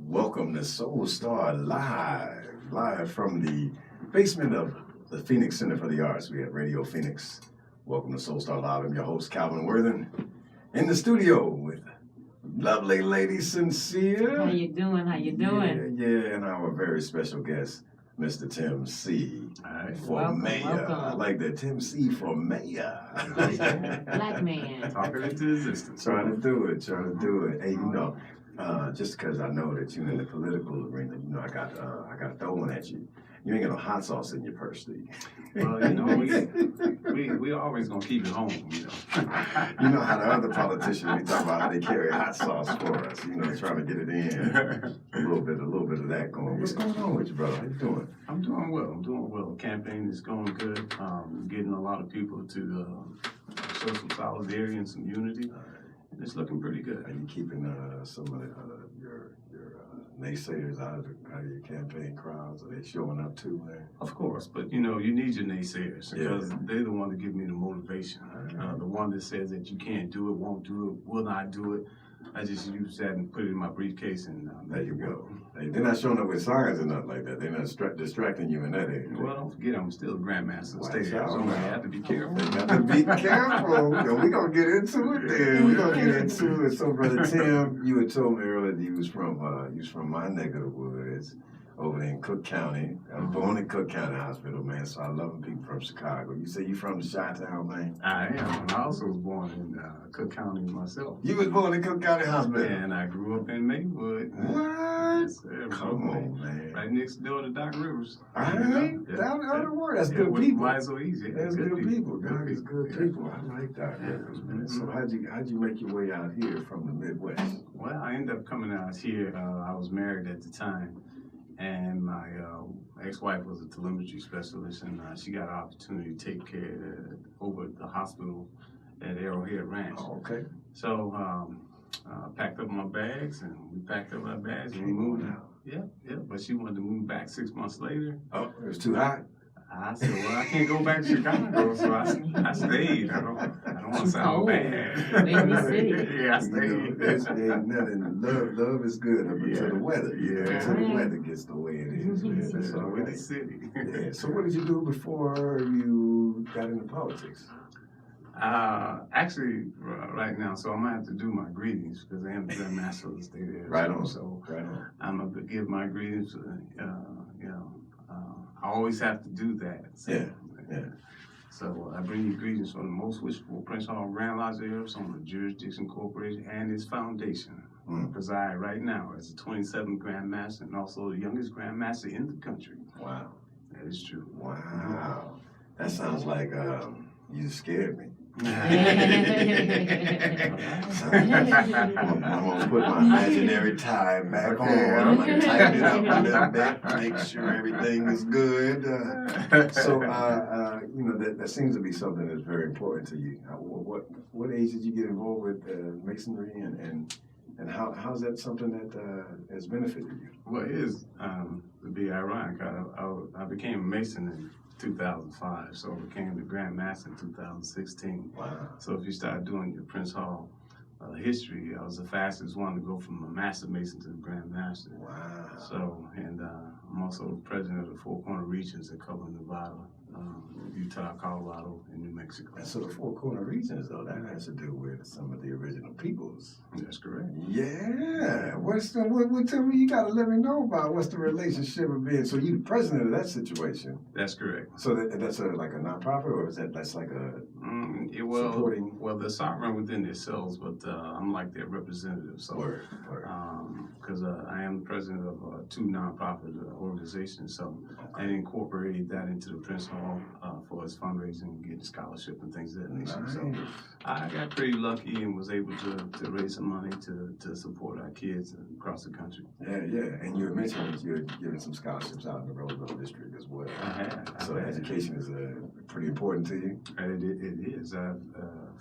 Welcome to Soul Star live from the basement of the Phoenix Center for the Arts. We have Radio Phoenix. Welcome to Soul Star Live. I'm your host, Calvin Worthen, in the studio with lovely lady Sincere. How you doing? How you doing? Yeah, and our very special guest, Mr. Tim Seay, for mayor. Welcome. I like that, Tim Seay for mayor. Black man. Talking into existence. Trying to do it. Hey, just because I know that you're in the political arena, I got to throw one at you. You ain't got no hot sauce in your purse, do you? Well, we always gonna keep it home, You know how the other politicians, we talk about how they carry hot sauce for us, trying to get it in. A little bit of that going. What's going on with you, brother? How you doing? I'm doing well. The campaign is going good. Getting a lot of people to show some solidarity and some unity. And it's looking pretty good. Are you keeping some of your naysayers out of your campaign crowds? Are they showing up too, man? Of course, but you need your naysayers because they're the one that give me the motivation. The one that says that you can't do it, won't do it, will not do it. I just use that and put it in my briefcase and there you go. They're not showing up with signs or nothing like that. They're not distracting you in that area. Well, don't forget, I'm still a grandmaster of state, so I have to be careful. You got to be careful. We're going to get into it then. We're going to get into it. So, Brother Tim, you had told me earlier that you was from my neck of the woods over there in Cook County. I was born in Cook County Hospital, man, so I love people from Chicago. You say you from the Chi-Town, man? I am, and I also was born in Cook County myself. You was born in Cook County Hospital? And I grew up in Maywood. What? Yes, sir. Come on, man. Right next door to Doc Rivers. All right, down the other word. That's good people. Might as well easy. That's good people. God is good people. I like Doc Rivers, man. So how'd you make your way out here from the Midwest? Well, I ended up coming out here. I was married at the time. And my ex-wife was a telemetry specialist, and she got an opportunity to take care over at the hospital at Arrowhead Ranch. Oh, okay. So I packed up my bags, and we packed up our bags, and we moved out. Yeah, but she wanted to move back 6 months later. Oh, it was too hot? I said, well, I can't go back to Chicago, so I stayed. I don't want to sound bad. Yeah, I stayed. Ain't nothing. Love is good up until the weather. Yeah. Until the weather gets the way it is. Man. That's all with right. the city. Yeah. So what did you do before you got into politics? Actually, right now, so I'm gonna have to do my greetings because I am the Grand Master of the state of Right Arizona. on. So Right on. I'm gonna give my greetings. I always have to do that. So, Yeah. So I bring you greetings from the most wishful Prince Hall Grand Lodge of Arizona, Jurisdiction Corporation, and its foundation. I preside right now as the 27th Grand Master and also the youngest Grand Master in the country. Wow. That is true. Wow. That sounds like you just scared me. I'm gonna put my imaginary tie back on. I'm gonna tighten it up a little bit, make sure everything is good. So, that seems to be something that's very important to you. What age did you get involved with masonry, and how's that something that has benefited you? Well, it is to be ironic. I became a Mason in 2005, so I became the Grand Master in 2016. Wow. So if you start doing your Prince Hall history, I was the fastest one to go from a Master Mason to the Grand Master. Wow. So, and I'm also the president of the Four Corner Regions that cover Nevada, Utah, Colorado, and New Mexico. And so the Four Corner Regions, though, that has to do with some of the original peoples. That's correct. Yeah. What tell me, you gotta let me know about what's the relationship of being, so you the president of that situation. That's correct. So that's like a nonprofit, or is that's like a supporting? Well, they're sovereign within themselves, but I'm like their representative. So, Word. because I am the president of two nonprofit organizations, so I incorporated that into the Prince Hall for its fundraising, getting scholarship and things of that nature. Nice. So I got pretty lucky and was able to raise some money to support our kids across the country. Yeah. And you mentioned that you're giving some scholarships out in the Roosevelt district as well. I have. So education is pretty important to you. It is.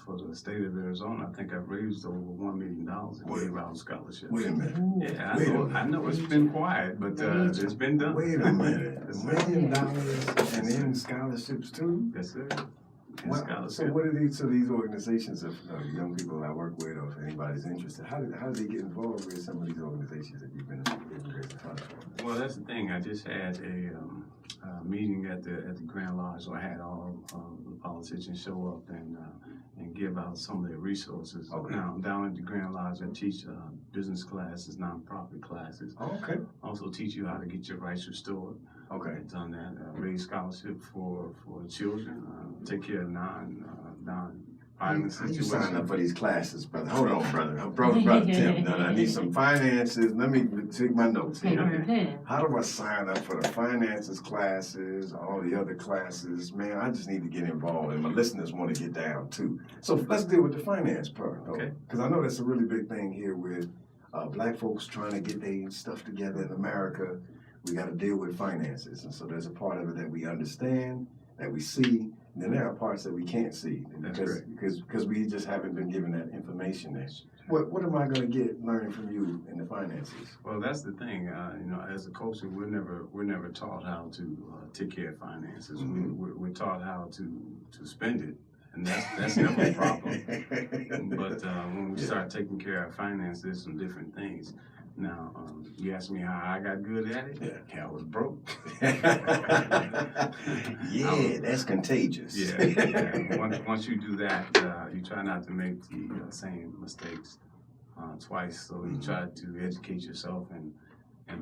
For the state of Arizona, I think I've raised over $1 million in year-round scholarships. Wait a minute. Yeah, I know it's been quiet, but it's been done. Wait a minute. $1 million and in scholarships too? Yes, sir. Wow. scholarship. So what are these? So these organizations of young people I work with, or if anybody's interested, how do they get involved with some of these organizations that you've been raising funds for? Well, that's the thing. I just had a meeting at the Grand Lodge, where I had all the politicians show up and give out some of their resources. Okay. Now, down at the Grand Lodge, I teach business classes, nonprofit classes. Oh, okay. Also teach you how to get your rights restored. Okay. I've done that. Raise scholarship for children. Take care of non-violent You situations. sign up for these classes, brother. Hold on, brother Tim. Now, I need some finances. Let me take my notes here. How do I sign up for the finances classes, all the other classes? Man, I just need to get involved, and my listeners want to get down too. So let's deal with the finance part, though, Okay. because I know that's a really big thing here with black folks trying to get their stuff together in America. We got to deal with finances, and so there's a part of it that we understand, that we see, and then there are parts that we can't see because we just haven't been given that information there. What am I going to learn from you in the finances? Well, that's the thing. As a culture, we're never taught how to take care of finances. Mm-hmm. We're taught how to spend it, and that's never a problem. But when we start taking care of finances, there's some different things. Now, you asked me how I got good at it? Yeah. I was broke. Yeah, that's contagious. Yeah. Once you do that, you try not to make the same mistakes twice. So you try to educate yourself and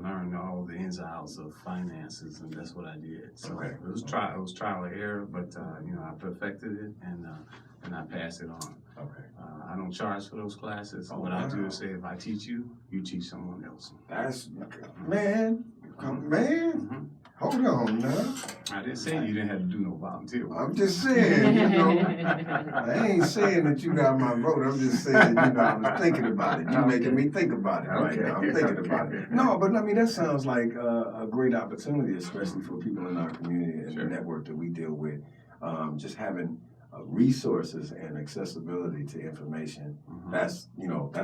learn all the ins and outs of finances, and that's what I did. So Okay. it was trial and error, but I perfected it and I passed it on. Okay. I don't charge for those classes. Oh, What I do wow. is say, if I teach you, you teach someone else. That's man. Hold on now. I didn't say you didn't have to do no volunteer work. I'm just saying, I ain't saying that you got my vote. I'm just saying, I was thinking about it. You're making me think about it right now. I'm thinking about it. No, but I mean, that sounds like a great opportunity, especially for people in our community and the network that we deal with. Just having resources and accessibility to information. That's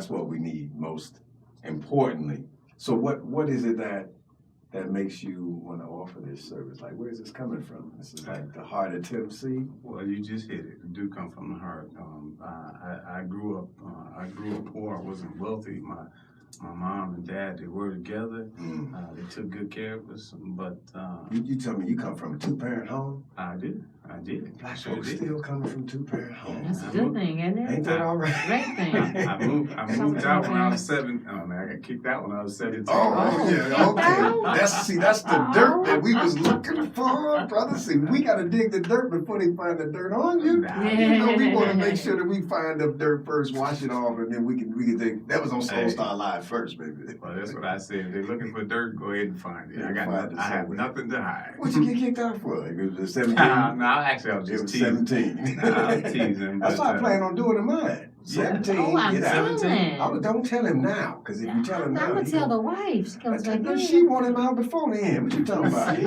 what we need most importantly. So what is it that makes you want to offer this service? Like, where is this coming from? This is like the heart of Tim Seay? Well, you just hit it. It do come from the heart. I grew up poor. I wasn't wealthy. My mom and dad, they were together. They took good care of us. But you tell me you come from a 2-parent home? I did. Black folks still coming from 2-parent homes. That's a good thing, isn't it? Ain't that all right? Great thing. I moved out when I was 7. Oh man, I got kicked out when I was 17. Oh yeah, okay. That's the dirt that we was looking for, brother. See, we gotta dig the dirt before they find the dirt on you. We want to make sure that we find the dirt first, wash it off, and then we can think that was on Soul Star Live first, baby. Well, that's what I said. If they're looking for dirt, go ahead and find it. I have nothing to hide. What you get kicked out for? It was 17. No, actually, I was just teasing. 17. Nah, I was teasing. That's what I plan on doing in mine. 17. Oh, I'm get out. telling. Don't tell him now, because if you tell him now, I'm gonna tell the wife. She comes back in. She want him out before him. What you talking about?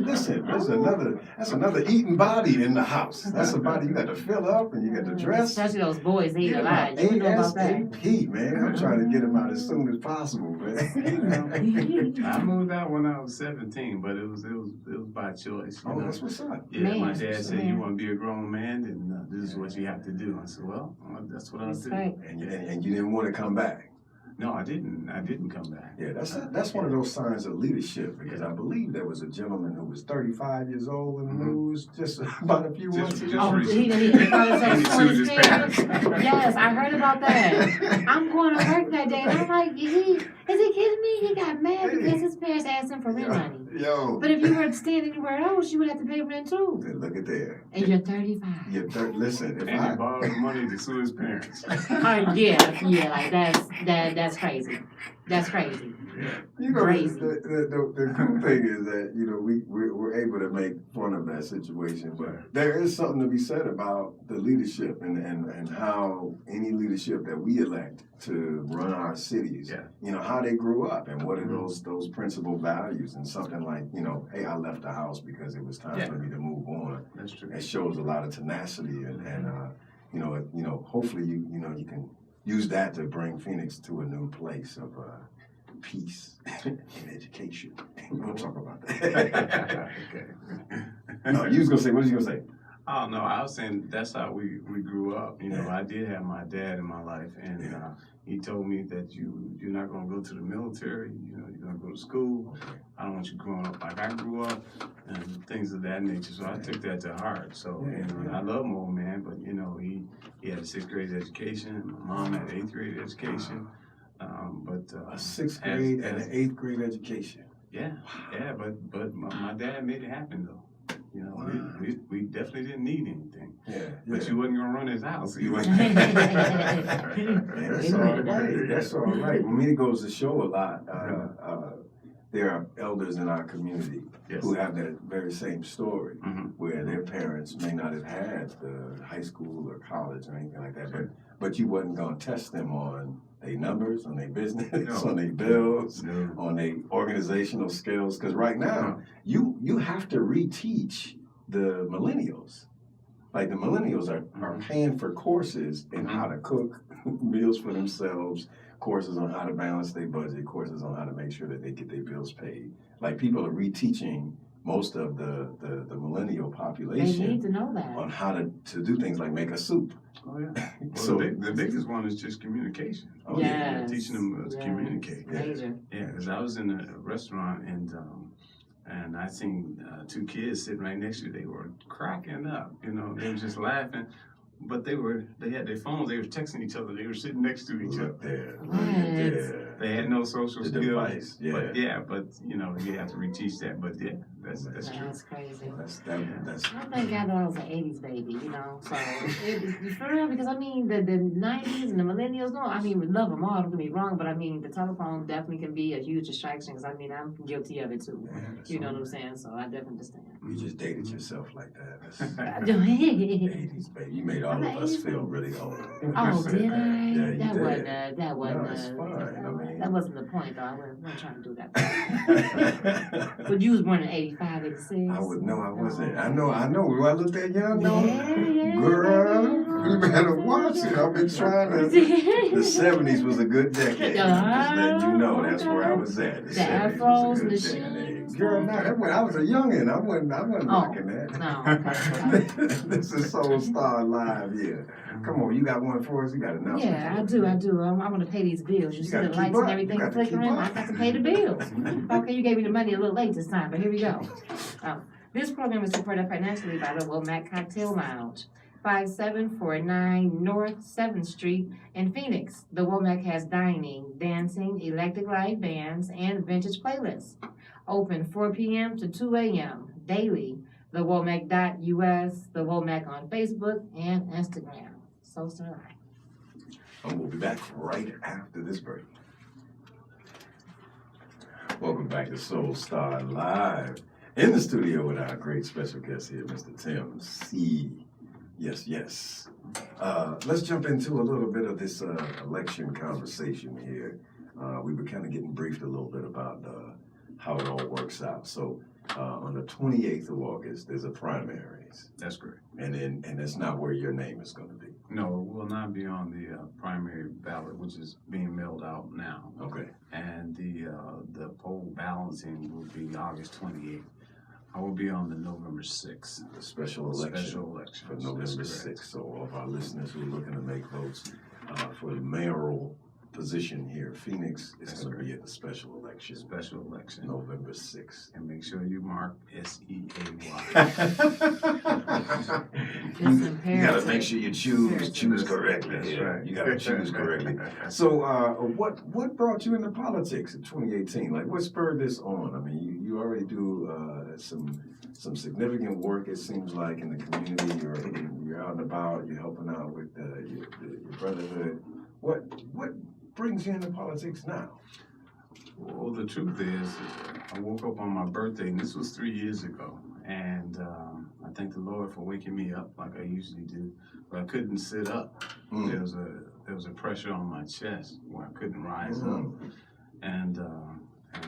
Listen, that's another eating body in the house. That's a body you got to fill up and you got to dress. Especially those boys, they eat a lot. You know about that. ASAP, man. I'm trying to get him out as soon as possible, man. I moved out when I was 17, but it was by choice. Oh, that's what's up. Yeah, Man, my dad said, man. "You want to be a grown man, then this is what you have to do." I said, "Well, that's what I'll do." Right. And you didn't want to come back. No, I didn't. I didn't come back. Yeah, that's one of those signs of leadership, because I believe there was a gentleman who was 35 years old in the news just about a few months ago. Oh, he probably said sued his parents. Yes, I heard about that. I'm going to work that day, and I'm like, is he kidding me? He got mad because his parents asked him for rent money. Yo. But if you were to stand anywhere else, you would have to pay rent too. Look at there. And you're 35. Listen, if And he borrowed the money to sue his parents. Yeah, like that's crazy. That's crazy. Crazy. The cool thing is that we're able to make fun of that situation, but there is something to be said about the leadership and how any leadership that we elect to run our cities, how they grew up and what are those principal values, and something like, hey, I left the house because it was time for me to move on. That's true. It shows a lot of tenacity and hopefully you can use that to bring Phoenix to a new place of peace and education. We'll talk about that. Okay. No, you was gonna say, what was you gonna say? Oh no, I was saying that's how we grew up. You know, I did have my dad in my life, and he told me that you're not gonna go to the military. You know, you're gonna go to school. I don't want you growing up like I grew up, and things of that nature. So I took that to heart. So you know, and I love my old man, but you know, he had a 6th grade education. My mom had an 8th grade education. But a 6th grade and an 8th grade education. Yeah, yeah, but my dad made it happen though. You know, we definitely didn't need anything. Yeah, but you wasn't gonna run his house. You That's all right. That's all right. I mean, it goes to show a lot. There are elders in our community who have that very same story, where their parents may not have had the high school or college or anything like that, but you wasn't gonna test them on their numbers, on their business, on their bills, on their organizational skills. Because right now, you have to reteach the millennials. Like the millennials are paying for courses in how to cook meals for themselves, courses on how to balance their budget, courses on how to make sure that they get their bills paid. Like people are reteaching most of the millennial population. They need to know that. On how to do things like make a soup. Oh yeah. Well, so the biggest one is just communication. Oh yes. Teaching them to communicate. Major. Yeah, because I was in a restaurant and I seen 2 kids sitting right next to you. They were cracking up. You know, they were just laughing. But they had their phones. They were texting each other. They were sitting next to each other. They had no social skills. Device, but you know, you have to reteach that. But yeah, that's true. That's crazy. That's I thank God that I was an 80s baby, you know. So, for real, because I mean, the 90s and the millennials, no, I mean, we love them all, don't get me wrong, but I mean, the telephone definitely can be a huge distraction, because I mean, I'm guilty of it too. You know what I'm saying? So, I definitely understand. You just dated yourself like that. I do. 80s, baby. You made all of us feel really old. Oh, did I? Yeah, that wasn't. No, it's fine. I mean, that wasn't the point, though. I wasn't trying to do that. But you was born in 85, 86. I wasn't. I know. Do I look that young, though? Yeah. Girl, you better watch it. I've been trying to. The 70s was a good decade. Just letting you know, that's where I was at. The 70s was a good decade. Girl, I was a youngin'. I wasn't knocking that. No. This is Soul Star Live here. Come on, you got one for us? You got enough? Yeah, I do. I want to pay these bills. You see the lights and everything flickering? I got to pay the bills. Okay, you gave me the money a little late this time, but here we go. This program is supported financially by the Womack Cocktail Lounge, 5749 North 7th Street in Phoenix. The Womack has dining, dancing, electric live bands, and vintage playlists. Open 4 p.m. to 2 a.m. daily. TheWomack.us, The Womack on Facebook and Instagram. So live. And we'll be back right after this break. Welcome back to Soul Star Live. In the studio with our great special guest here, Mr. Tim Seay. Yes. Let's jump into a little bit of this election conversation here. We were kind of getting briefed a little bit about how it all works out. So on the 28th of August, there's a primaries. That's correct. And that's not where your name is going to be. No, it will not be on the primary ballot, which is being mailed out now. Okay. And the poll balancing will be August 28th. I will be on the November 6th. The special election for November 6th. So all of our listeners who are looking to make votes for the mayoral position here in Phoenix, it's going to be at the special election. November 6th. And make sure you mark SEAY. You got to make sure you choose correctly. That's right. You got to choose correctly. So what brought you into politics in 2018? Like what spurred this on? I mean, you already do some significant work, it seems like, in the community. You're out and about, you're helping out with your brotherhood. What brings you into politics now? Well, the truth is, I woke up on my birthday, and this was 3 years ago, and I thank the Lord for waking me up like I usually do, but I couldn't sit up. There was a pressure on my chest where I couldn't rise up, and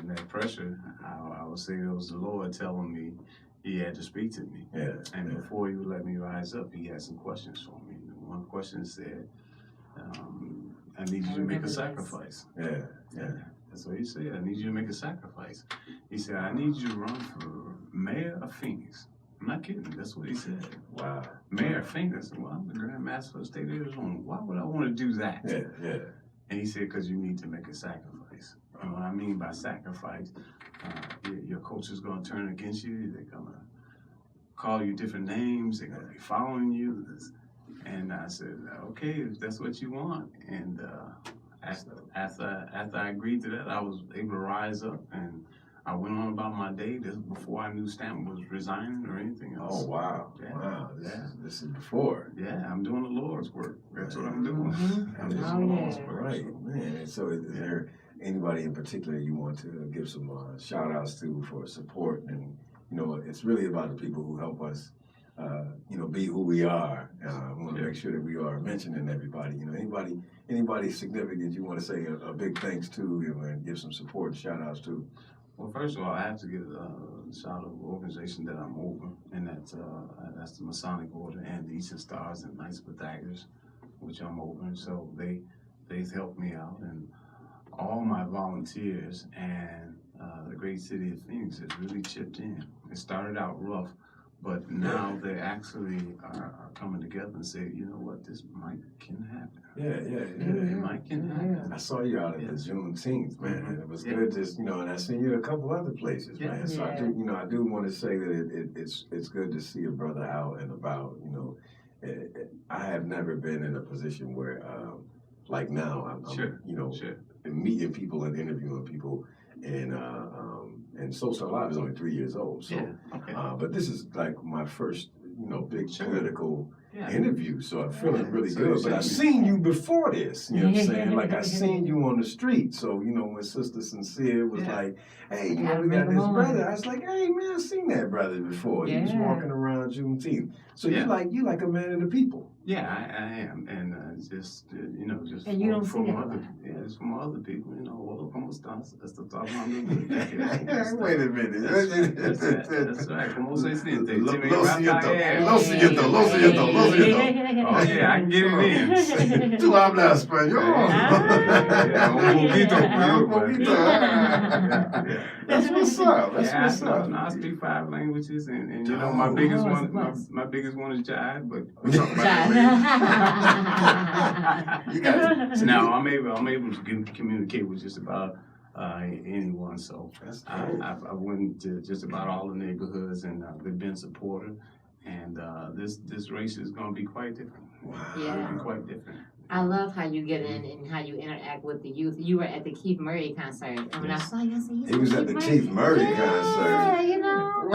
that pressure, I would say it was the Lord telling me He had to speak to me. And before He would let me rise up, He had some questions for me. One question said, I need you to make a sacrifice. That's what He said. I need you to make a sacrifice. He said, I need you to run for mayor of Phoenix. I'm not kidding. That's what he said. Wow. Mayor Fink, I said, well, I'm the Grand Master of the State of Arizona. Why would I want to do that? Yeah. And he said, because you need to make a sacrifice. And what I mean by sacrifice, your coach is going to turn against you. They're going to call you different names. They're going to be following you. And I said, okay, if that's what you want. And after I agreed to that, I was able to rise up, and I went on about my day. This before I knew Stanton was resigning or anything else. Oh, wow. Yeah. Wow. This is before. Yeah, I'm doing the Lord's work. That's what I'm doing. Mhm. I'm doing the Lord's work. Right, man. So is there anybody in particular you want to give some shout outs to for support? And, it's really about the people who help us, be who we are. We want to make sure that we are mentioning everybody. Anybody significant you want to say a big thanks to, and give some support and shout outs to? Well, first of all, I have to give a shout out to the organization that I'm over, and that's the Masonic Order and the Eastern Stars and Knights Pythagoras, which I'm over. And so they've helped me out, and all my volunteers and the great city of Phoenix has really chipped in. It started out rough, but now they actually are coming together and say, you know what, this can happen. Yeah. It can happen. I saw you out at the Juneteenth, man, and it was good. Just and I seen you a couple other places, man. So I do want to say that it's good to see a brother out and about. I have never been in a position where, like now, I'm meeting people and interviewing people, and Social Live is only 3 years old, so. But this is like my first, big political interview, so I'm feeling really good. But I've seen you before this, you know what I'm saying? Like I seen you on the street, so when Sister Sincere was like, "Hey, we got this brother," I was like, "Hey, man, I've seen that brother before. He was walking around Juneteenth." So you like a man of the people. Yeah, I am, and just and you don't from see other, just from other people, well, como estás? Esto está hablando. Wait a minute. That's right. Como se siente? Lo siento. Oh yeah, I can get it in. Tú hablas español. Un poquito. That's what's up. That's what's up. I speak 5 languages, and my biggest one is jive, but we'll talk about it later. You got it. Now I'm able to communicate with just about anyone. So I went to just about all the neighborhoods, and they've been supportive. And this race is going to be quite different. Wow. Yeah. It'll be quite different. I love how you get in and how you interact with the youth. You were at the Keith Murray concert, and when I saw you, I said, he was at the Keith Murray concert. Yeah,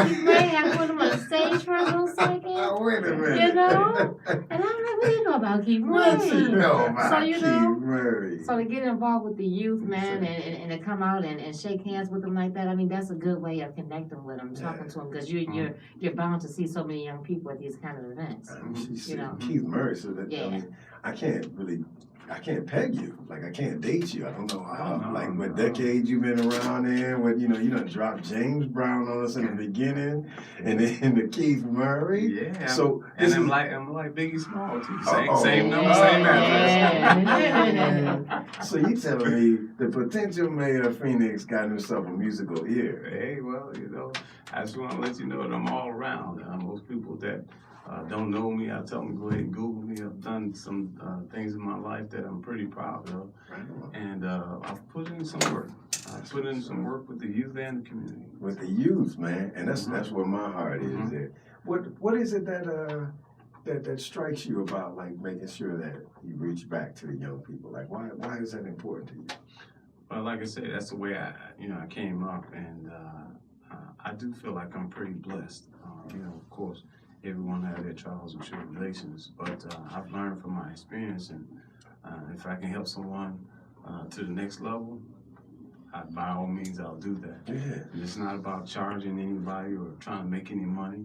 Keith Murray, I put him on the stage for a little second. Oh, wait a minute. And I'm like, what do you know about Keith Murray? What you know about Keith Murray? So to get involved with the youth, man, and to come out and shake hands with them like that, I mean, that's a good way of connecting with them, talking to them, because you're bound to see so many young people at these kind of events. Keith Murray, so that I can't peg you. Like, I can't date you. I don't know how. What decade you've been around in. What you done dropped James Brown on us in the beginning, and then the Keith Murray. Yeah. So I'm like Biggie Small too. Same number, same address. So you telling me the potential mayor of Phoenix got himself a musical ear? Hey, well, I just want to let you know that I'm all around. Most people that don't know me, I tell them go ahead and Google me. I've done some things in my life that I'm pretty proud of, and I've put in some work. I've put in some work with the youth and the community. With the youth, man, and that's where my heart is. There. What is it that strikes you about making sure that you reach back to the young people? Like, why is that important to you? Well, like I said, that's the way I came up, and I do feel like I'm pretty blessed. Of course, everyone has their trials and tribulations, but I've learned from my experience, and if I can help someone to the next level, by all means, I'll do that. Yeah. And it's not about charging anybody or trying to make any money.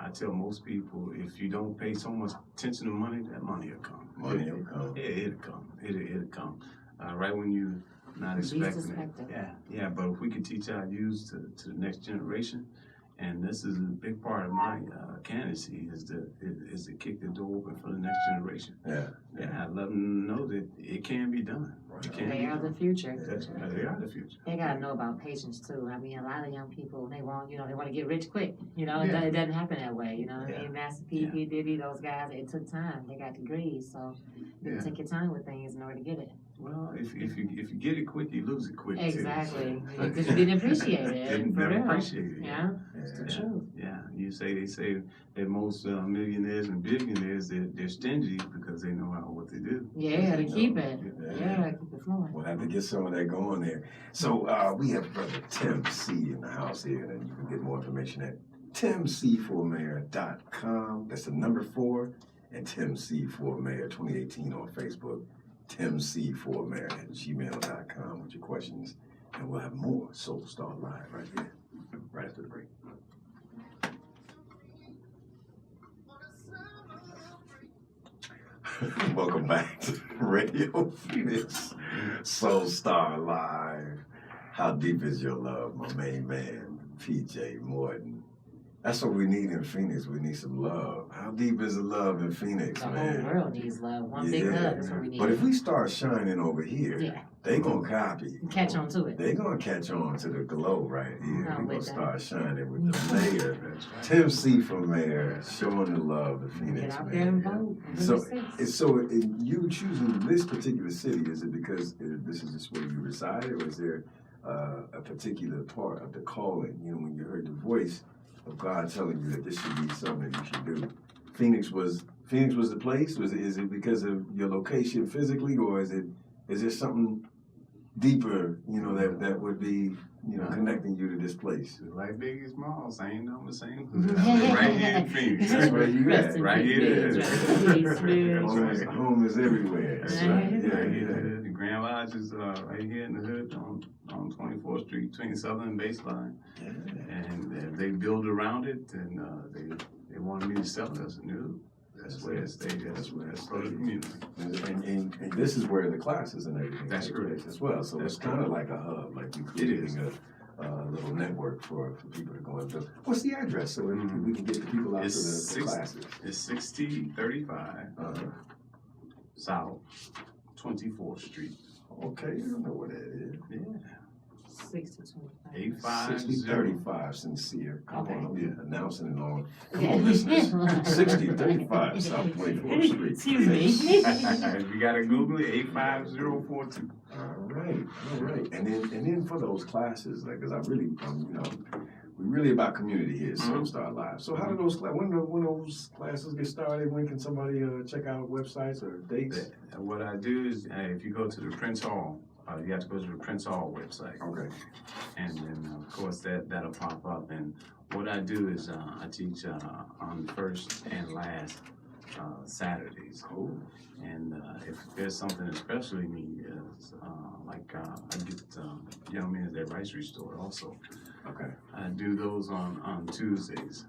I tell most people, if you don't pay so much attention to money, that money will come. Money will come. It'll come. It'll come. Right when you're not expecting it. Yeah. But if we can teach our youth to the next generation, and this is a big part of my candidacy, is to kick the door open for the next generation. Yeah. I let them know that it can be done. You can't They are the future. They are the future. They gotta know about patience too. I mean, a lot of young people, they want to get rich quick. It doesn't happen that way. Yeah. Master P, P. Diddy, those guys, it took time. They got degrees, so you take your time with things in order to get it. Well, if you get it quick, you lose it quick. Exactly, because you didn't appreciate it. Didn't for never real. appreciate it. Yeah, it's the truth. Yeah, they say that most millionaires and billionaires they're stingy because they know what they do. Yeah, to keep it. Yeah, keep it flowing. We'll have to get some of that going there. So we have Brother Tim Seay in the house here, and you can get more information at timseay4mayor.com. That's the number 4, and Tim Seay for Mayor 2018 on Facebook. Tim Seay for Mayor at gmail.com with your questions, and we'll have more Soul Star Live right here, right after the break. Welcome back to Radio Phoenix, Soul Star Live. How deep is your love, my main man, PJ Morton? That's what we need in Phoenix. We need some love. How deep is the love in Phoenix, The man? whole world needs love. One big hug is what we need. But if we start shining over here, they gonna copy. Catch on to it. They gonna catch on to the glow right here. We gonna start shining with the mayor, That's right. Tim Seay for mayor, showing the love to Phoenix, Get out man. there and vote. So in you choosing this particular city, is it because this is just where you reside, or is there a particular part of the calling? When you heard the voice of God telling you that this should be something that you should do. Phoenix was the place. Is it because of your location physically, or is there something deeper? That would be connecting you to this place. Like Biggie Smalls, I ain't know the same. Right here in Phoenix. That's where you at. Right here. Home is everywhere. That's right. Right here. The Grand Lodge is right here in the hood on 24th Street between Southern and Baseline. Yeah. And they build around it, and they wanted me to sell it. I said, no. That's where it stayed. That's where it's for the community. And this is where the classes and everything That's correct as well. So it's kind of like a hub, like you're creating a little network for people to go into. What's the address so we can get the people out to the classes? It's 6035 South 24th Street. Okay, you don't know where that is. Yeah. 6035 Sincere. Come Okay. on, I'll be announcing it on. Come on, listeners. 6035 South 24th Street. Excuse me. You gotta Google it, 85042. All right. And then for those classes, because we really about community here, Soul Star Live. So how do those when those classes get started? When can somebody check out websites or dates? What I do is, if you go to the Prince Hall, you have to go to the Prince Hall website. Okay. And then, of course, that'll pop up. And what I do is I teach on first and last Saturdays. Cool. And if there's something especially neat, I get young men at their rights restored also. Okay. I do those on Tuesdays,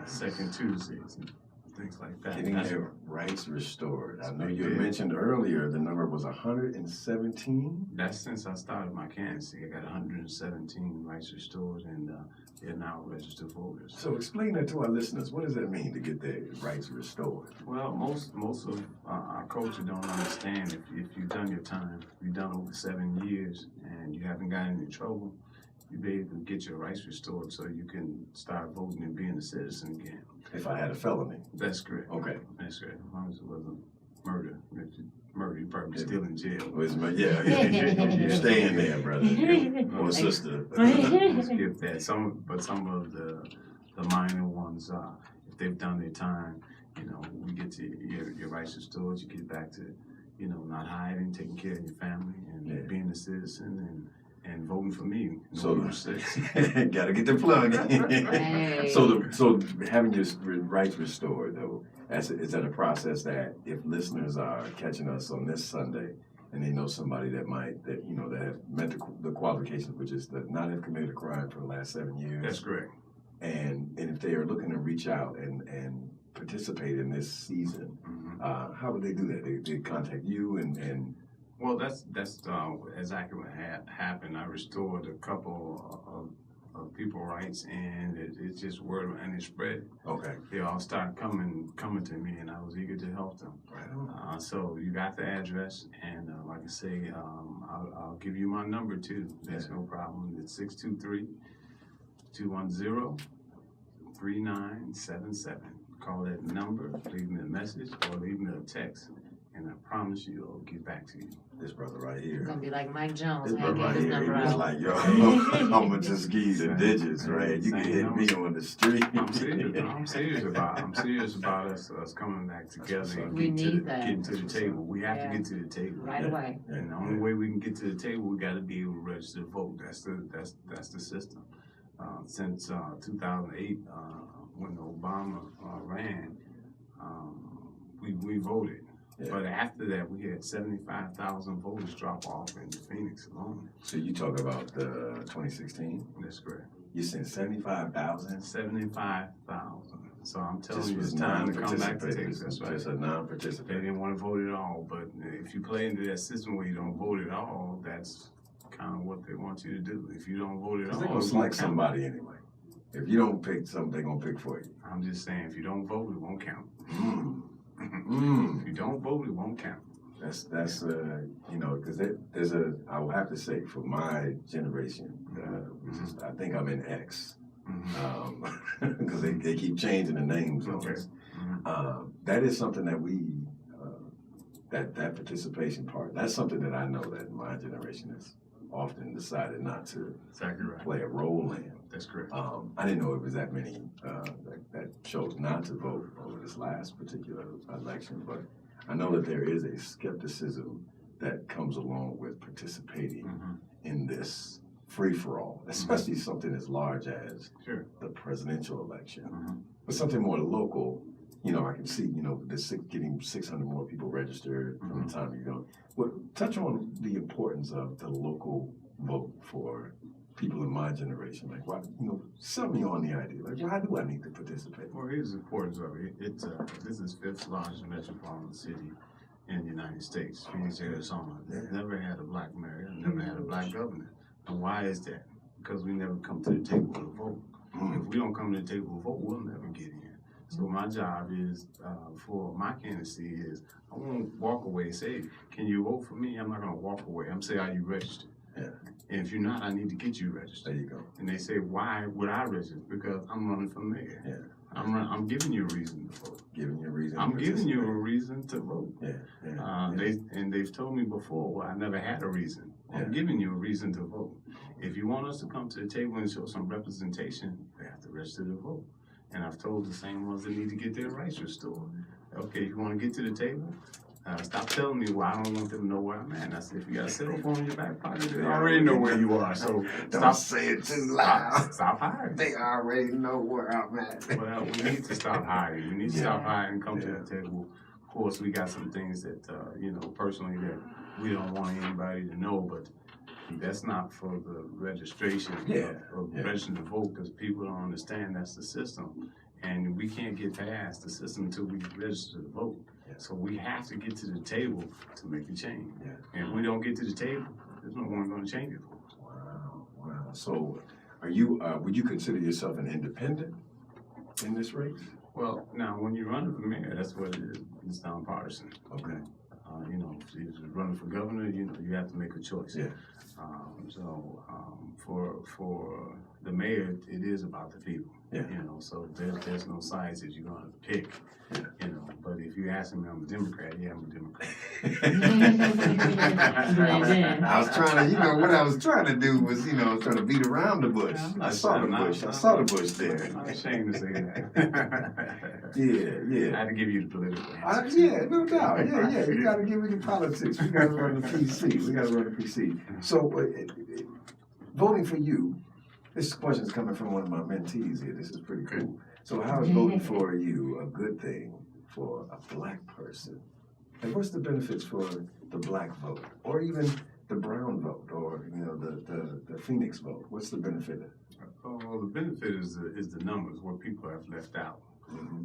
second Tuesdays, and things like that. Getting their rights restored. I know you mentioned earlier the number was 117. That's since I started my candidacy. I got 117 rights restored, and they're now registered voters. So explain that to our listeners. What does that mean to get their rights restored? Well, most of our culture don't understand if you've done your time, you've done over 7 years, and you haven't gotten in trouble, you be able to get your rights restored so you can start voting and being a citizen again. If I had a felony. That's correct. Okay. That's correct. As long as it wasn't murder. If you murder, you're probably still in jail. You're staying there, brother. Or sister. Let's skip that. Some of the minor ones, if they've done their time, we get to your rights restored. You get back to, not hiding, taking care of your family, and being a citizen and voting for me. Gotta get the plug in. Hey. So having your rights restored, though, is that a process that if listeners are catching us on this Sunday and they know somebody that have met the qualifications, which is that not have committed a crime for the last 7 years? That's correct. And if they are looking to reach out and participate in this season, how would they do that? They contact you and Well, that's exactly what happened. I restored a couple people rights, and it's just word and it spread. Okay. They all started coming to me, and I was eager to help them. Right on. So you got the address, and like I say, I'll give you my number too. That's no problem. It's 623-210-3977. Call that number, leave me a message, or leave me a text, and I promise you I'll get back to you. This brother right here. It's gonna be like Mike Jones. This How you brother gave right his here, number he was out. like, yo, I'm gonna just give you the digits, right? You can Same hit number. me on the street. I'm serious about us coming back together and We need that. getting to the table. We have to get to the table. Right away. And the only way we can get to the table, we got to be able to register to vote. That's the system. Since 2008, when Obama ran, we voted. Yeah. But after that, we had 75,000 voters drop off in Phoenix alone. So you talk about the 2016? That's correct. You sent 75,000? 75,000. So I'm telling Just you, was it's time to come back to non-participating. Texas. That's right. Just a They non-participator. didn't want to vote at all, but if you play into that system where you don't vote at all, that's kind of what they want you to do. If you don't vote at all, They're gonna select somebody anyway. If you don't pick something, they're gonna pick for you. I'm just saying, if you don't vote, it won't count. If you don't vote, it won't count. That's you know, because there's I will have to say for my generation, which is, I think I'm in X, because they keep changing the names on us. That is something that we that participation part. That's something that I know that my generation has often decided not to Exactly right. play a role in. That's correct. I didn't know it was that many that chose not to vote over this last particular election, but I know that there is a skepticism that comes along with participating in this free-for-all, especially something as large as the presidential election. But something more local, you know, I can see, you know, getting 600 more people registered from the time you go. Well, touch on the importance of the local vote for people in my generation. Like, why, you know, sell me on the idea. Like, why do I need to participate? Well, here's the importance of it. This is fifth largest metropolitan city in the United States, Phoenix, Arizona. They've never had a black mayor, never had a black governor. And why is that? Because we never come to the table to vote. If we don't come to the table to vote, we'll never get in. So my job is, for my candidacy is, I won't walk away and say, can you vote for me? I'm not gonna walk away. I'm saying, are you registered? And if you're not, I need to get you registered. There you go. And they say, why would I register? Because I'm running for mayor. I'm giving you a reason to vote. Giving you a reason. I'm giving you a reason to vote. They've told me before, well, I never had a reason. I'm giving you a reason to vote. If you want us to come to the table and show some representation, they have to register to vote. And I've told the same ones that need to get their rights restored. Okay, if you want to get to the table, stop telling me, well, I don't want them to know where I'm at. And I said, if you got a cell phone in your back pocket, they already know where you are. So don't say it too loud. Stop hiding. They already know where I'm at. Well, we need to stop hiding. We need to stop hiding and come to the table. Of course, we got some things that, you know, personally that we don't want anybody to know, but that's not for the registration or registering to vote, because people don't understand that's the system. And we can't get past the system until we register to vote. So we have to get to the table to make a change. And if we don't get to the table, there's no one going to change it for us. Wow. So are you, would you consider yourself an independent in this race? Well, now, when you're running for mayor, that's what it is. It's nonpartisan. Okay. You know, if you're running for governor, you know, you have to make a choice. For the mayor, it is about the people. You know, so there's no sides that you're going to pick. You know, but if you ask me, I'm a Democrat. Yeah, I'm a Democrat. I was trying to, you know, what I was trying to do was, you know, trying to beat around the bush. I saw the bush. I saw the bush there. I'm ashamed to say that. I had to give you the political answer. No doubt. You got to give me the politics. We got to run the PC. So, voting for you, this question is coming from one of my mentees here. This is pretty cool. So how is voting for you a good thing for a black person? And what's the benefits for the black vote, or even the brown vote, or, you know, the Phoenix vote? What's the benefit? Well, the benefit is the numbers, what people have left out.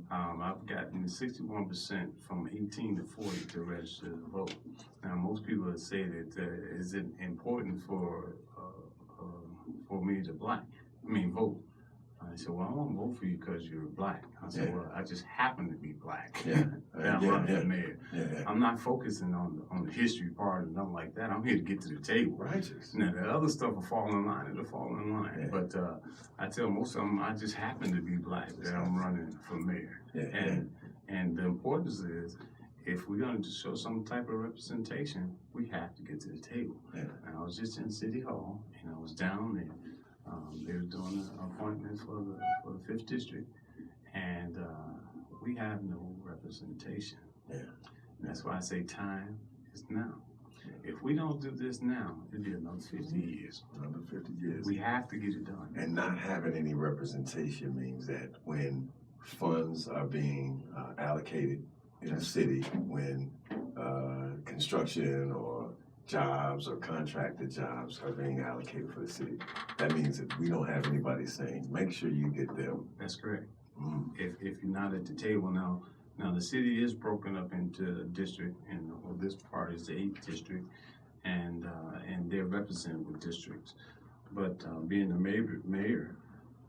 I've gotten 61% from 18 to 40 to register to vote. Now, most people say that is it important for me to black? vote. He said, well, I won't vote for you because you're black. I said, well, I just happen to be black. And I'm running for mayor. I'm not focusing on the history part and nothing like that. I'm here to get to the table. Righteous. Now, the other stuff will fall in line. It'll fall in line. But I tell most of them, I just happen to be black that I'm running for mayor. And the importance is, if we're going to show some type of representation, we have to get to the table. And I was just in City Hall, and I was down there. They were doing an appointment for the 5th District, and we have no representation. And that's why I say time is now. If we don't do this now, it'll be another 50 years. Another 50 years. We have to get it done. And not having any representation means that when funds are being allocated in the city, when construction or jobs or contracted jobs are being allocated for the city, that means that we don't have anybody saying, make sure you get them. That's correct. If you're not at the table now the city is broken up into a district, and this part is the 8th district, and they're represented with districts. But being the mayor,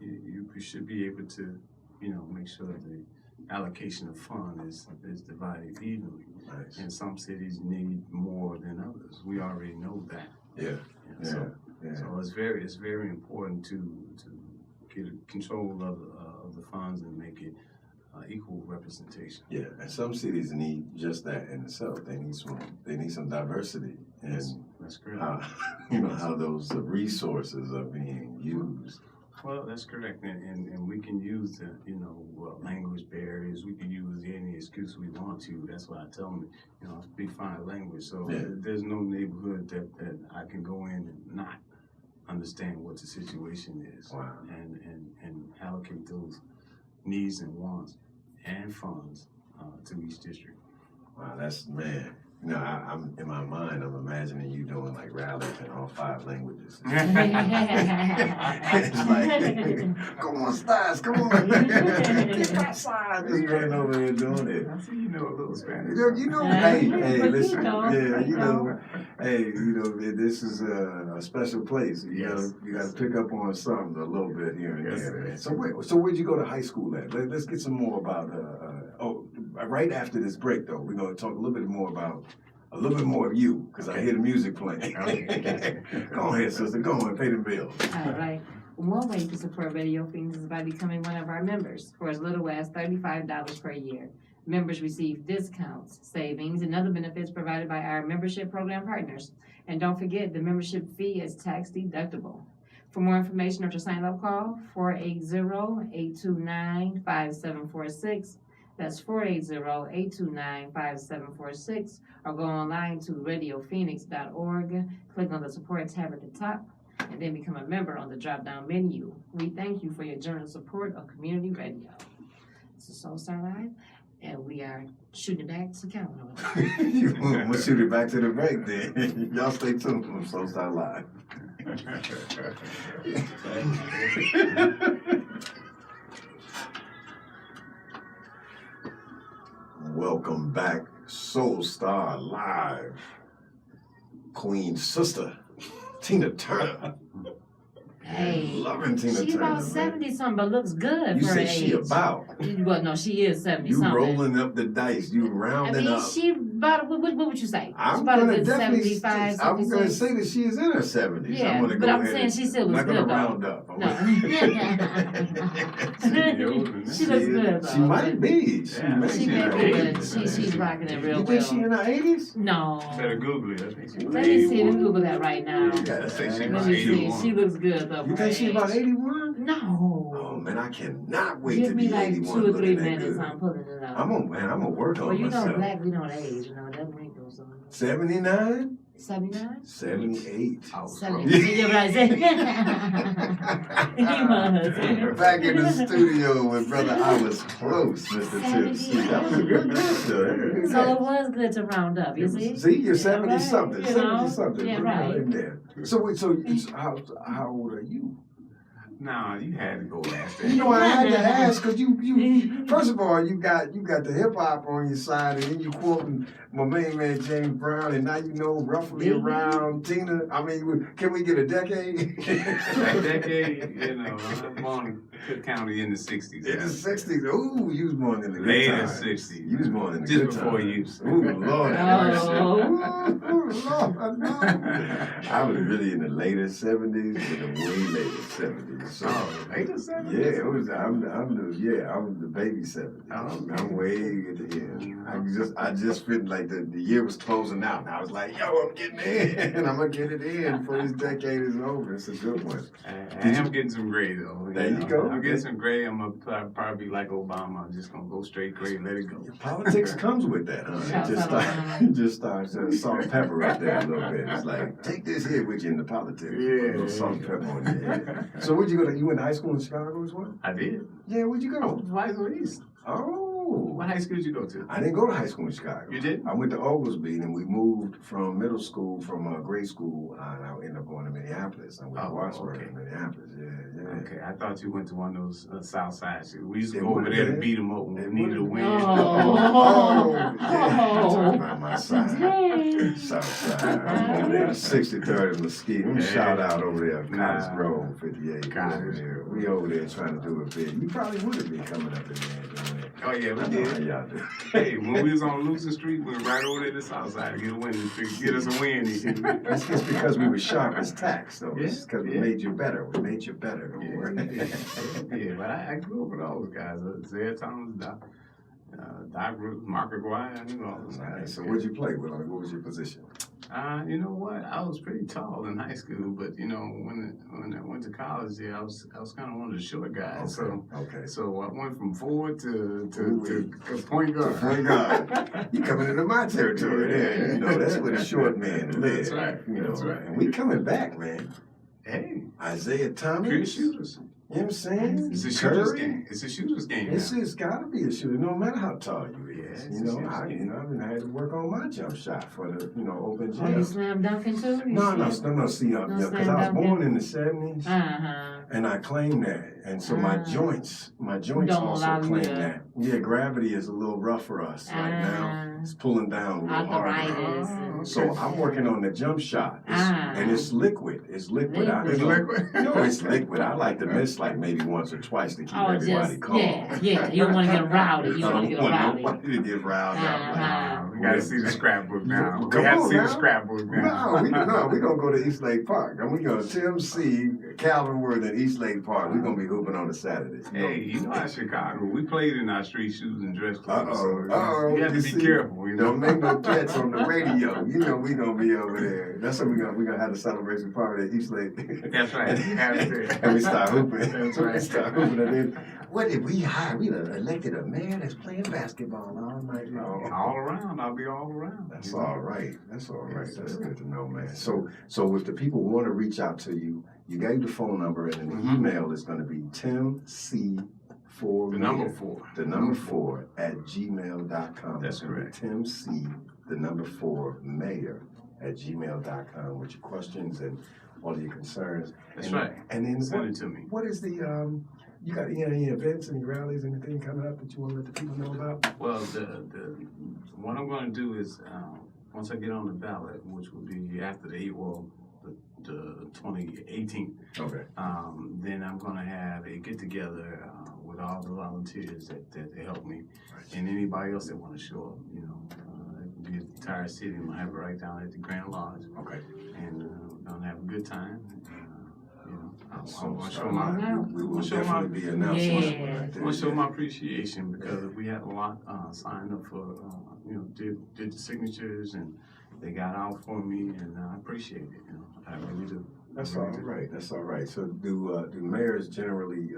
you should be able to, make sure that the allocation of fund is divided evenly. Nice. And some cities need more than others. We already know that. So it's very important to get control of the funds and make it equal representation. And some cities need just that in itself. They need some diversity in that's correct. How those resources are being used. Well, that's correct, and we can use the language barriers. We can use any excuse we want to. That's why I tell them, speak fine language. So there's no neighborhood that I can go in and not understand what the situation is, and allocate those needs and wants and funds to each district. Wow, that's man. I'm in my mind. I'm imagining you doing like rallies in all 5 languages. It's like, come on, Stas, come on, get outside. Just running over there doing it. I see you know a little Spanish. Hey, listen, this is a special place. You gotta pick up on something a little bit here and there. Man. So where'd you go to high school at? Let's get some more about. Right after this break, though, we're gonna talk a little bit more of you, because I hear the music playing. Go ahead, sister. Go on, pay the bills. All right. One way to support Radio Phoenix is by becoming one of our members for as little as $35 per year. Members receive discounts, savings, and other benefits provided by our membership program partners. And don't forget, the membership fee is tax deductible. For more information or to sign up, call 480-829-5746. That's 480-829-5746, or go online to radiophoenix.org, click on the support tab at the top, and then become a member on the drop-down menu. We thank you for your generous support of community radio. This is Soul Star Live, and we are shooting it back to Calvin. We'll shoot it back to the break then. Y'all stay tuned from Soul Star Live. Welcome back, Soul Star Live. Queen sister, Tina Turner. Hey, loving Tina Turner. She's about 70-something, but looks good for her age. You say she about? Well, no, she is 70-something. You rolling up the dice. You rounding up. She about, what would you say? I'm about gonna a good definitely. 75, I'm going to say that she is in her 70s. Yeah, but I'm saying she still looks good, though. I'm not going to round up. She looks good, though. She might be. She may be, but she's rocking it real well. You think she in her 80s? No. Better Google it. I think she's Let me see. Let me Google that right now. I think she's Let me see. 81. She looks good, though. You think she about 81? No. Oh, man, I cannot wait Give to me be like 81. 2 or 3 minutes. I'm pulling it up. I'm gonna work on myself. Well, black, we don't age, that wrinkles on it. 79? 79? 78. 78. You're right. He was. Back in the studio with brother, I was close, Mr. Tim Seay. That was a good answer. So it was good to round up, you see? See, you're 70 right, something. 70 something. Yeah, We're right. in there. So how old are you? Nah, you had to go ask that. You know, I had to ask because you first of all, you got the hip hop on your side, and then you quoting my main man James Brown, and now you know roughly around Tina. I mean, can we get a decade? A decade, you know, I was born in Cook County in the 60s. In the 60s. Ooh, you was born in the good Later times. 60s. You was born in the Just good before times. you. Ooh, Lord have mercy. Ooh, Lord, I was really in the later 70s, in the way later 70s. So, later 70s? Yeah, it was. I'm the baby 70s. I'm way at the end. I just feel like the year was closing out, and I was like, yo, I'm getting in, and I'm gonna get it in before this decade is over. It's a good one. I am getting some gray though. There you go. I'm getting some gray. I'm gonna probably be like Obama. I'm just gonna go straight gray, let it go. Politics comes with that, huh? Just start salt and pepper up there a little bit. It's like, take this here with you in the politics. Yeah. A little salt and pepper on your head. So where'd you go? You went to high school in Chicago as well? I did. Yeah, where'd you I go? went to high school East. Oh. What high school did you go to? I didn't go to high school in Chicago. You did? I went to Oglesby, and we moved from middle school, from grade school, and I ended up going to Minneapolis. I went to Wattsburg in Minneapolis. Yeah. Okay, I thought you went to one of those South Side schools. We used to They go over were there there. to beat them up when They we needed a were. win. Oh, yeah. I'm talking about my side. South side. I'm over there, 63rd and Mesquite. Shout out over there, Cottage Grove, 58. We over there trying to do it big. You probably would have been coming up in there doing it. Oh yeah, we I know how did. y'all do. Hey, when we was on Lucin Street, we went right over there to the South Side to get a win, to get us a win. That's just because we were sharp as tacks, though. Yeah, It's because we made you better. We made you better. Don't worry. Yeah, but I grew up with all those guys. Zay Thomas, Doc Root, Mark Aguirre, I knew all those guys. Nice. So what'd you play? What was your position? You know what? I was pretty tall in high school, but you know when I went to college, I was kind of one of the short guys. Okay. So I went from forward to point guard. Point guard. You coming into my territory there. You know, that's where the short man lives. That's right. You know, That's right. and we coming back, man. Hey, Isaiah Thomas. good shooters. You know what I'm saying? It's a shooter's Curry. game. It's a shooter's game. It's now. just gotta be a shooter, no matter how tall you is. Yeah, You know, I had to work on my jump shot for the, open Oh, you gym. slam dunking too? No. See, because I was born in the 70s, Uh-huh. and I claim that, and so my joints Don't also allow you claim to- that. Yeah, gravity is a little rough for us right now. It's pulling down a little harder. Arthritis. So I'm working on the jump shot, and it's liquid. It's liquid. It's liquid? No, it's liquid. I like to miss like maybe once or twice to keep everybody calm. Yeah. You don't want to get rowdy. You don't want to get rowdy. Nobody to get riled up. We gotta see the scrapbook now. Come We have to on see now. the scrapbook now. We're gonna go to East Lake Park. And we're gonna Tim Seay, Calvin Worth at East Lake Park. We're gonna be hooping on the Saturdays. Hey, you know how Chicago, we played in our street shoes and dress clothes. So you have to see, be careful. You know? Don't make no threats on the radio. You know we gonna be over there. That's what we're gonna have the celebration party at East Lake. That's right. And we start hooping. That's right. We start hooping. And then, what if we elected a mayor that's playing basketball all night long? All around. I'll be all around. That's all right. That's all right. That's good to know, man. So if the people want to reach out to you, you gave the phone number, and then the email is going to be Tim Seay. The number 4. The number 4 at gmail.com. That's correct. Tim Seay, the number 4, mayor at gmail.com with your questions and all of your concerns. That's right. And then Send it to me. what is the, you got any events, any rallies, anything coming up that you want to let the people know about? Well, what I'm going to do is once I get on the ballot, which will be after the 2018. Okay. Then I'm going to have a get together with all the volunteers that help me, and anybody else that want to show up. You know, it can be the entire city. I'm gonna have it right down at the Grand Lodge. Okay. And we're gonna have a good time. I'm gonna show my. We will definitely be announcing that one right there. I'm gonna show my appreciation because we had a lot signed up for. Did the signatures and they got out for me, and I appreciate it. You know, I really do. That's all right. That's all right. So do mayors generally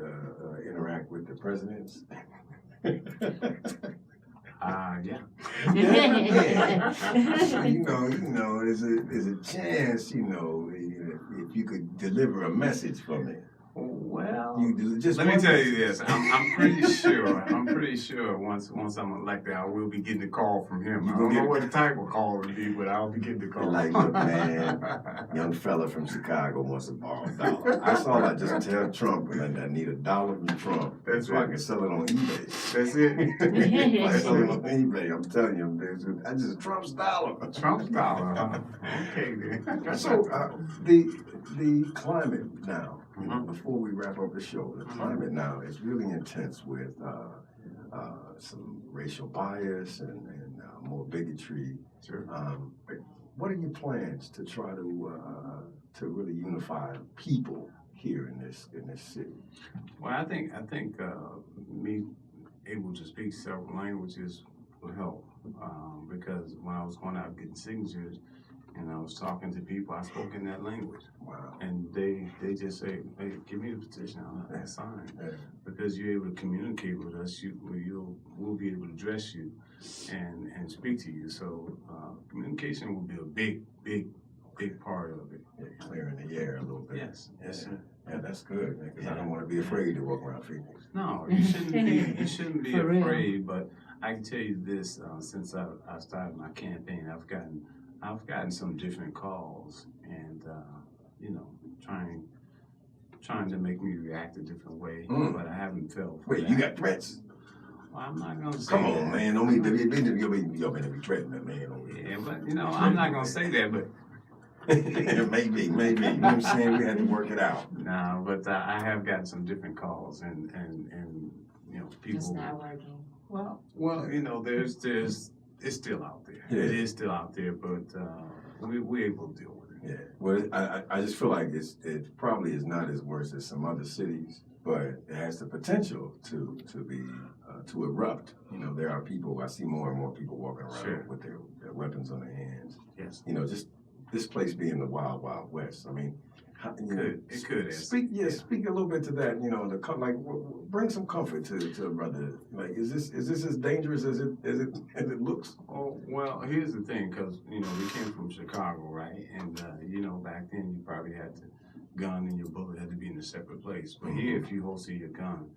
interact with the presidents? Yeah. There's a chance, if you could deliver a message for me. Oh, Well, just let me tell you this. I'm pretty sure. I'm pretty sure once I'm elected, I will be getting a call from him. I don't know what the type of call would be, but I'll be getting the call. Like, look, man, young fella from Chicago wants to borrow $1. That's all I just tell Trump. And I need $1 from Trump so I can sell it on eBay. That's it. I sell it on eBay. I'm telling you, I just Trump's dollar. Trump's dollar. Huh? Okay, then. So the climate now. You know, before we wrap up the show, the climate now is really intense with some racial bias and more bigotry. Sure. What are your plans to try to really unify people here in this city? Well, I think me able to speak several languages will help because when I was going out getting signatures and I was talking to people, I spoke in that language. Wow. And they just say, hey, give me the petition, I'll sign. Yeah. Because you're able to communicate with us, we'll be able to address you and speak to you. So communication will be a big part of it. Yeah, clearing the air a little bit. Yes, sir. Yeah, that's good, because I don't want to be afraid to walk around Phoenix. No, you shouldn't be afraid, but I can tell you this, since I started my campaign, I've gotten some different calls and, trying to make me react a different way, but I haven't felt. Wait, you got threats? Well, I'm not going to say Come that. on, man. Don't be, you're going to be threatening, man. Yeah, but, I'm not going to say that, but. maybe. You know what I'm saying? We had to work it out. No, but I have gotten some different calls and people. It's not working. Well, there's it's still out there. Yeah. It is still out there, but we're able to deal with it. Yeah. Well, I just feel like it probably is not as worse as some other cities, but it has the potential to be to erupt. There are people. I see more and more people walking around with their weapons on their hands. Yes. Just this place being the wild, wild west. I mean. It could. Speak a little bit to that. Bring some comfort to a brother. Like, is this as dangerous as it looks? Oh well, here's the thing, because we came from Chicago, right? And back then you probably had the gun and your bullet had to be in a separate place. But here, if you holster your gun,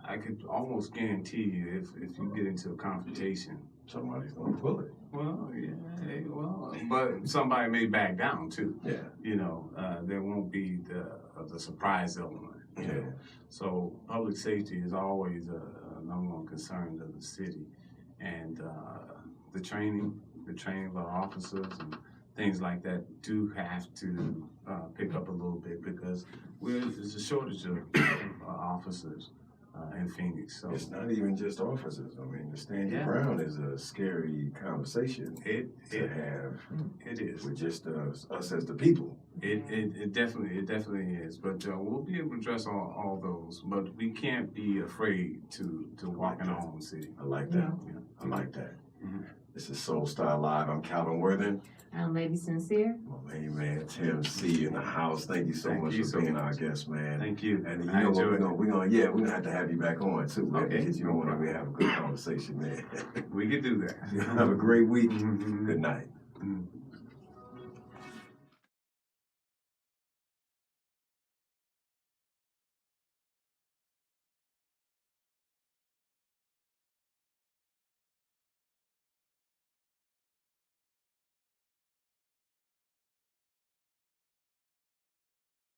I could almost guarantee you, if you get into a confrontation, somebody's gonna pull it. Well, but somebody may back down too. Yeah. There won't be the surprise element. So public safety is always a number one concern of the city, and the training of our officers and things like that do have to pick up a little bit because there's a shortage of officers. In Phoenix. So it's not even just officers. I mean, the stand your ground is a scary conversation to have. It is. With just us as the people. It definitely is. But we'll be able to address all those. But we can't be afraid to walk in our own city. I like that. I like that. Mm-hmm. This is Soul Star Live. I'm Calvin Worthen. I'm Lady Sincere. Well, hey, man, Tim Seay in the house. Thank you so much for being our guest, man. Thank you. And you know what, we're gonna have to have you back on too. Okay. Get you on and we have a good conversation, man. We can do that. Have a great week. Good night.